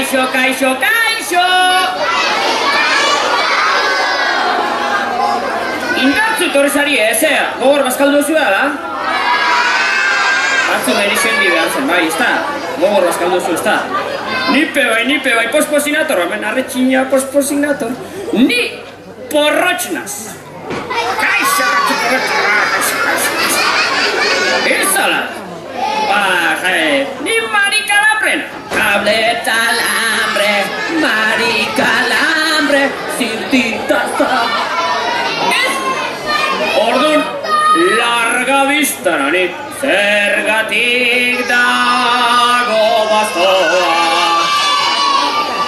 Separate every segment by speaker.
Speaker 1: Kaixo, kaixo, kaixo! Indartzu torrezari ezea, gogor bazkaldu zua da? Batzu merixen di behar zen, bai, ez da? Gogor bazkaldu zu, ez da? Nipe bai, posposinator, hemen arretxina posposinator. Ni porrotxnaz. Kaixo, kaixo. Ezala? Ba, ni marikalambrena. Tablet alambre, marikalambre, zirtitaza. Orduan, larga biztara nik, zergatik dago bastoa.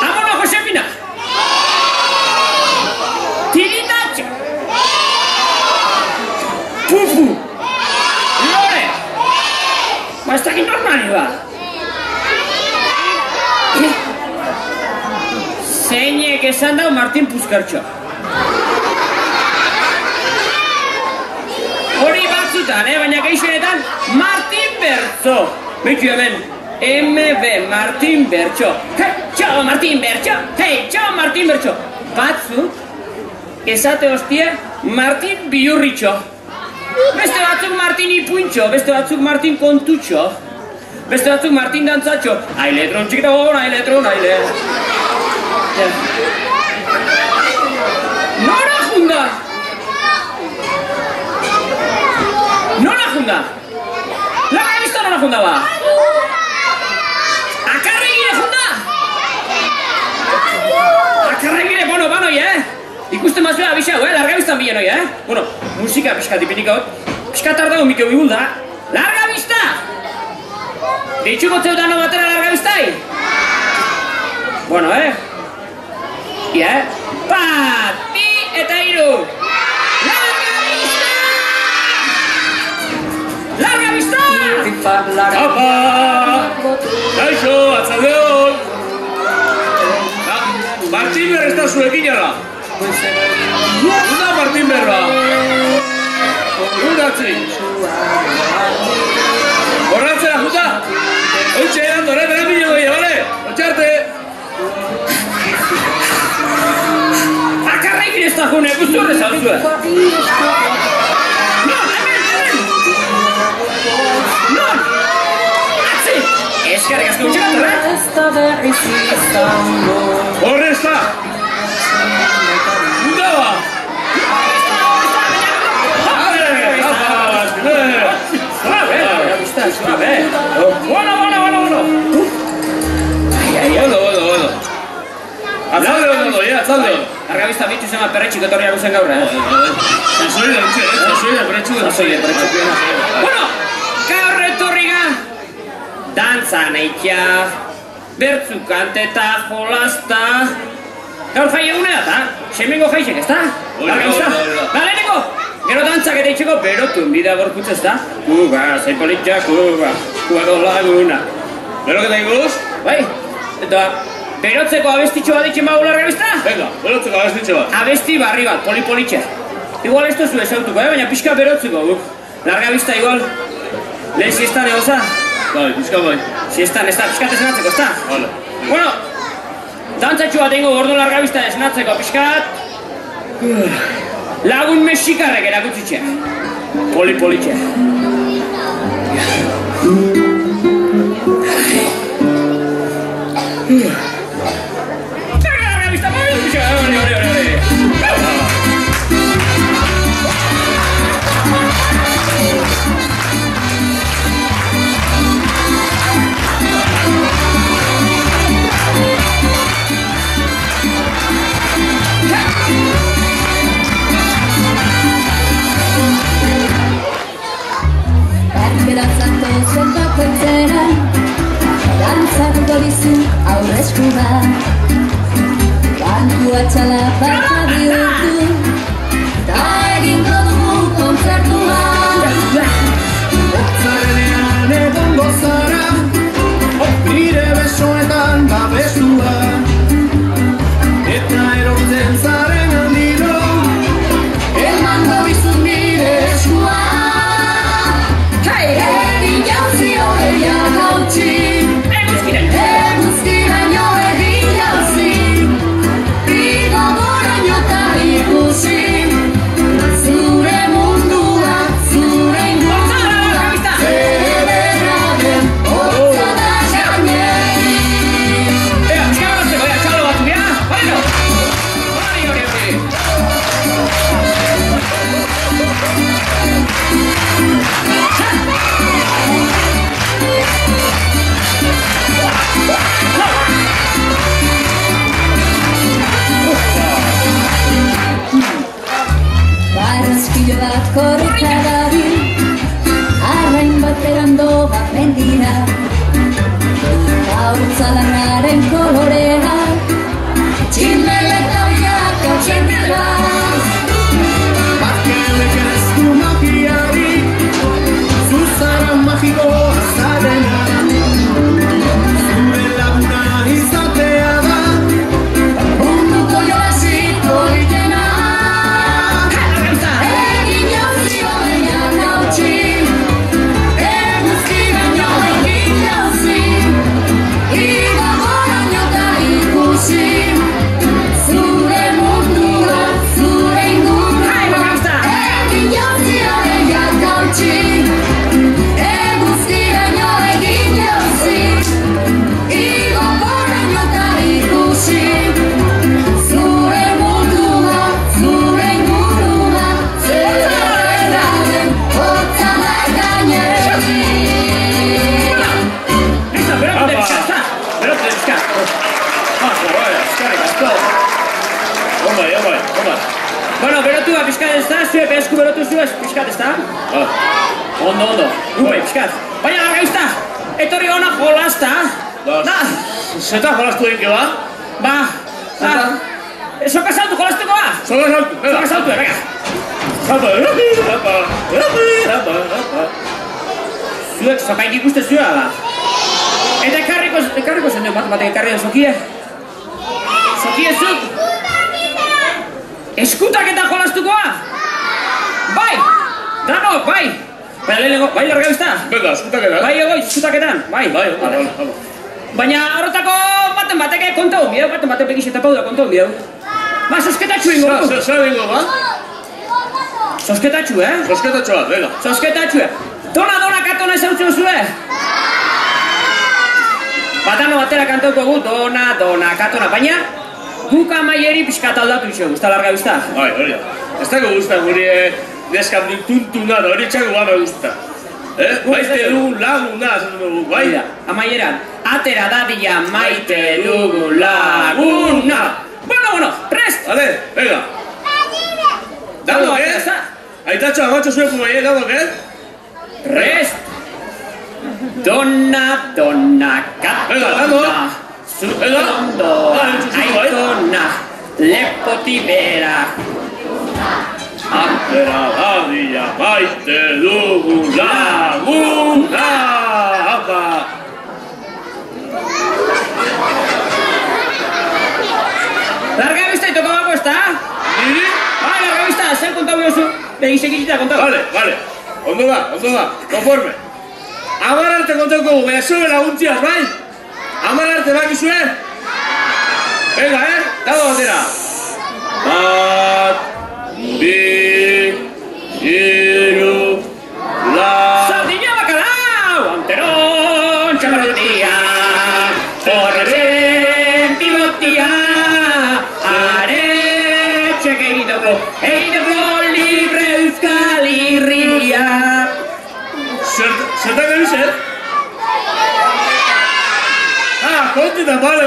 Speaker 1: Amono, Josefina! Tiritatxa! Pufu! Lore! Ba, ez dakit normali ba. Zeinek esan dau Martin Puskartxo. Hori batzutan, baina geixenetan Martin Bertzo. Beitu hemen, MB Martin Bertzo. Hei, txo Martin Bertzo! Hei, txo Martin Bertzo! Batzuk esate hostie Martin Bihurritxo. Beste batzuk Martin Ipuintxo, beste batzuk Martin Kontutxo. Beste batzuk Martin Dantzatxo. Ailetron, txikita gogon, ailetron, aile. Nora junda! Nora junda! Larga bizta nora junda ba! Akarregire junda! Akarregire, bueno, banoi, Ikusten mazua abixau, larga biztan bilen hoi, Bueno, musika pixkat ipinik hau. Pixkat tardago mikeu bigulda. Larga bizta! Ditxuko zeudan no batera larga biztai? Bueno, Ia, bat, bi eta hiru! Larga bizta! Larga bizta! Apa! Kaixo, atzaldeon! Martin Ber ez da zuekin jala! Una Martin Ber ba! Uratzi! Borratzera, juta! Oitxe eran dore, bera bine doia, bale? Otxarte! Akarrekin ez da june, guztu horrez hau zuen! Non, hemen! Non! Atzi! Eskarrik asko utxerat, Horre ez da! Guda ba! Bueno! Bueno! Atzaldeo! Larga bizta bitu zema perretxik etorriak uzen gaur, Zazoide, perretxuk. Bueno, gaur etorriga dantzan eitia, bertzu kanteta, jolazta. Gaur jai egunea eta, semengo jaixek, ez da? Larga bizta? Baleneko! Gero dantzak eta itxeko berotun bida gorputz, ez da? Kuba, zain politxa, kubako laguna. Gero que daiguz? Bai, eta berotzeko abestitxo bat itxen bago larga bizta?
Speaker 2: Venga, berotzeko abestitxo bat.
Speaker 1: Abesti barri bat, polipolitxe. Igual ez tozu ezautuko, baina pixka berotzeko guk. Larga bizta igual, lehen siestan egoza?
Speaker 2: Bai, pixka bai.
Speaker 1: Siestan, ez da, pixkat esnatzeko, ez da?
Speaker 2: Vale.
Speaker 1: Bueno, dantzatxo bat ingo gordo larga bizta esnatzeko, pixkat. Lagun mexikarrek erakutzitxe. Polipolitxe.
Speaker 3: Kantua txala bata bihurtu, ta egingo dugu kontzertua.
Speaker 4: Otzarenean egongo zara, nire besoetan babesua, eta erortzen zaren handiro, emango bizut nire eskua. Egin jauzi horreia gautxi, eguzkiraino egin.
Speaker 1: Eskerrik asko.
Speaker 2: Omai.
Speaker 1: Bueno, berotua pixkat ez da, zue esku berotu zuez pixkat ez da? Ondo. Gupe, pixkat. Baina largaizta, etorri hona jolazta.
Speaker 2: Zeta jolastu egin ba?
Speaker 1: Soka saltu jolaztuko ba?
Speaker 2: Soka saltu,
Speaker 1: venga. Saltu, Zuek sokaik ikuste zua da. Eta ekarriko zen duen batek ekarri den sokie. Sokie zuk. Eskutak eta jolaztukoa? Bai! Dano, bai! Bai largaizta?
Speaker 2: Venga, eskutaketan.
Speaker 1: Bai egoi, eskutaketan, bai. Baina horretako batek kontau bideu, batek begiz eta paudua kontau bideu. Sosketatxu ingo.
Speaker 2: Zer ingo, ba?
Speaker 1: Sosketatxu,
Speaker 2: Sosketatxu bat, venga.
Speaker 1: Sosketatxu, Dona katona ezautzen zue? Batano batera kantauko gu, dona katona, baina guk amaieri pixkat aldatu izan, usta larga usta?
Speaker 2: Bai, hori da. Ez dago guzta guri neskamdik tuntuna da, hori txago gana guzta. Maite dugun laguna, esaten dugu, bai?
Speaker 1: Amaieran, atera dadia maite dugun laguna. Bueno, prest!
Speaker 2: Ale, venga. Dano, Aitatxo, amatxo zuen fumaien, dano,
Speaker 1: Prest! Dona, katona, zutondo, aitona, lepoti bera.
Speaker 2: Atera dadia maite dugun laguna.
Speaker 1: Larga bista itoko bako ez da?
Speaker 2: Niri?
Speaker 1: Bai, larga bista, zer kontau biozu? Begizekitita kontau.
Speaker 2: Vale. Ondo da, konforme. Amar arte kontauko gu, baina zure laguntziaz, bai? Amar arte bakizue? Venga, dago batera. 1, 2, 3, 4.
Speaker 1: Sardina bakalau! Anteron, txabarrotia, horren pilotia, aretxek egitoko libre euskal irria.
Speaker 2: Zertak ebizen? Kontutan, vale,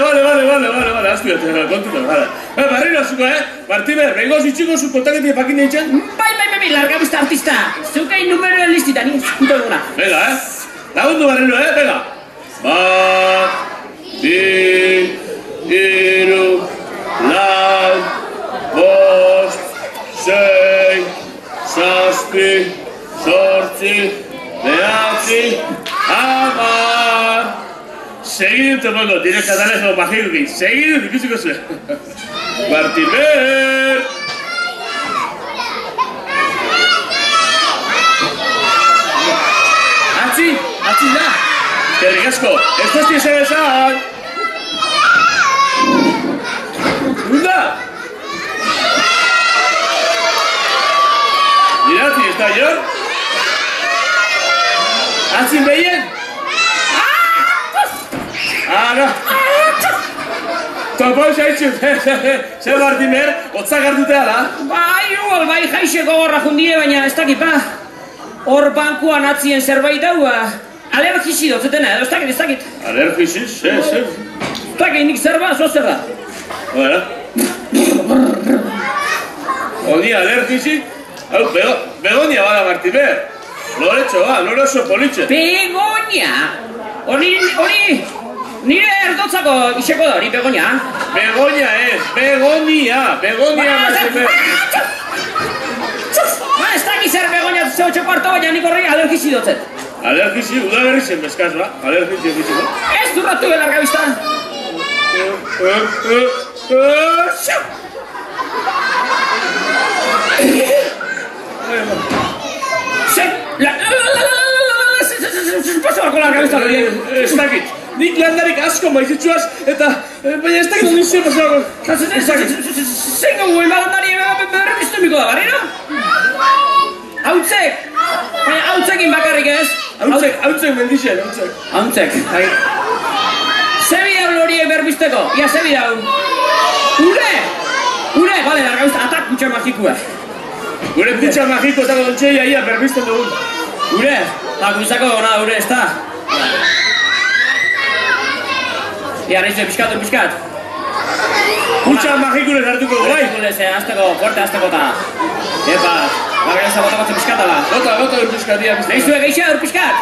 Speaker 2: astu jatzen, kontutan, vale. Barriro azuko, Martiber, bengoz itxiko zu kontaketik pakin eitzen?
Speaker 1: Bai, larga bista artista. Zukain numeroen listitan, eskuto duguna.
Speaker 2: Venga, lagundu barriro, venga. 1, 2, 3, 4, 5, 6, 7, 8, 9, 10. Seguidut emango, direka dalez o magirri. Seguidut ikusiko zuen. Martiber! Atzi da! Kerrik asko, ez tosti esan esan! Nunda! Diratzi, ez da jor? Atzin behien? No. Topo xaitxu, zer Martimer, otzak hartutea da?
Speaker 1: Bai, jaixe gogorra jundie, baina ez dakit, hor bankuan atzien zerbait dau, alergizi dotzetena, edo ez dakit.
Speaker 2: Alergizi? Zer?
Speaker 1: Ez dakit, nik zer ba, zo zer da?
Speaker 2: Bueno. Honi alergizi? Hau, begonia bada Martimer. Loretxo ba, nore oso politxe.
Speaker 1: Begonia? Hori... Nire erdotzako iseko da hori, begonia.
Speaker 2: Begonia ez, begonia Martimer.
Speaker 1: Ez dakit zer begonia zeu txoparto, baina nik horri alergizi dotzet.
Speaker 2: Alergizi, udaberri zen bezkaz ba, alergizi egiteko.
Speaker 1: Ez durratu belarga bizta. Paso barko larga bizta hori.
Speaker 2: Ez dakit. Nik landarik asko maizitzuaz, eta baina ez dakit ondin zer pasako.
Speaker 1: Zengo guen balandari berri biztumiko da, barriro? Hautzek! Baina hautzekin bakarrik ez?
Speaker 2: Hautzek mendixen,
Speaker 1: hautzek. Zebi daun horiek berbizteko, ia zebi daun. Ure! Bale, larga bizta, atak kutsa magikua.
Speaker 2: Gure kutsa magiko eta gontxeia ia berbizten dugun.
Speaker 1: Ure! Kutsako gona ure ez da. Ia, nahi zuen, pixkat.
Speaker 2: Kutsa magikule hartuko, bai?
Speaker 1: Magikule, azteko, fuerte azteko eta... Epa, bagaiza botakotzen pixkatala.
Speaker 2: Bota ur pixkatia.
Speaker 1: Nahi zuen, geixa, ur pixkat!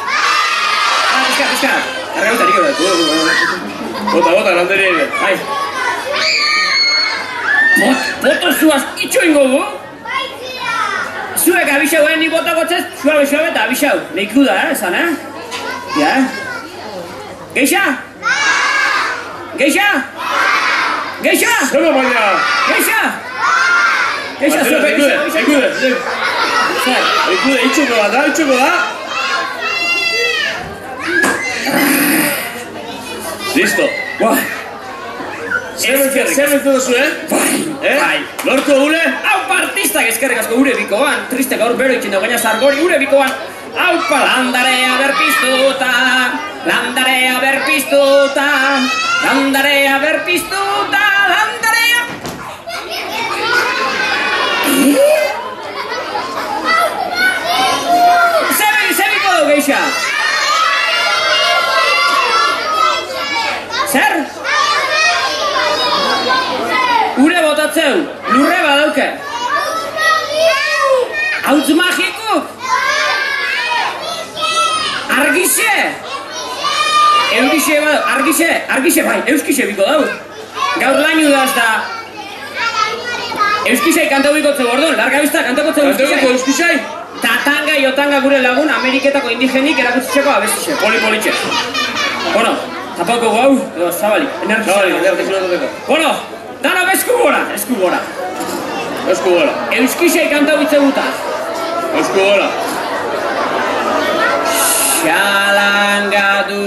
Speaker 1: Pixkat. Arrauta, niko dut.
Speaker 2: Bota, landeri ere.
Speaker 1: Bai. Boto zuaz itxo ingo du? Zuek abixauen ni botakotzez, suabe eta abixau. Neiku da, esan, Ja, Geixa?
Speaker 2: Zema baina!
Speaker 1: Geixa, zuek,
Speaker 2: Ekude, itxuko da. Listo. Zer bentu duzu,
Speaker 1: Bai.
Speaker 2: Lorko gure?
Speaker 1: Hau partistak eskerrik asko gure bikoan. Triste gaur bero itxin dago, baina zargori gure bikoan. Haupa, landarea berpiztuta. Zebiko du, geixa? Zer? Ure botatzeu, lurre badauke. Hautz magikuk? Argixe? Argixe bai, euskixe biko dau. Gaur lainu daz da. Euskixai kantau bikotze bordon, larga bizta kantakotzeu
Speaker 2: euskixai?
Speaker 1: Tatanga jotanga gure lagun Ameriketako indigenik erakutsitzeko abestixe, politxe. Bueno, zapauko gau, edo zabali, energizioa. Bueno, dano esku gora. Euskixai kantau bitze gutaz.
Speaker 2: Esku gora.
Speaker 1: Xalangadu.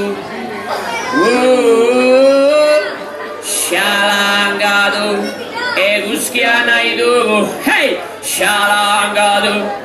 Speaker 1: Xalangadu. Eguzkia nahi dugu. Hei! Xalangadu.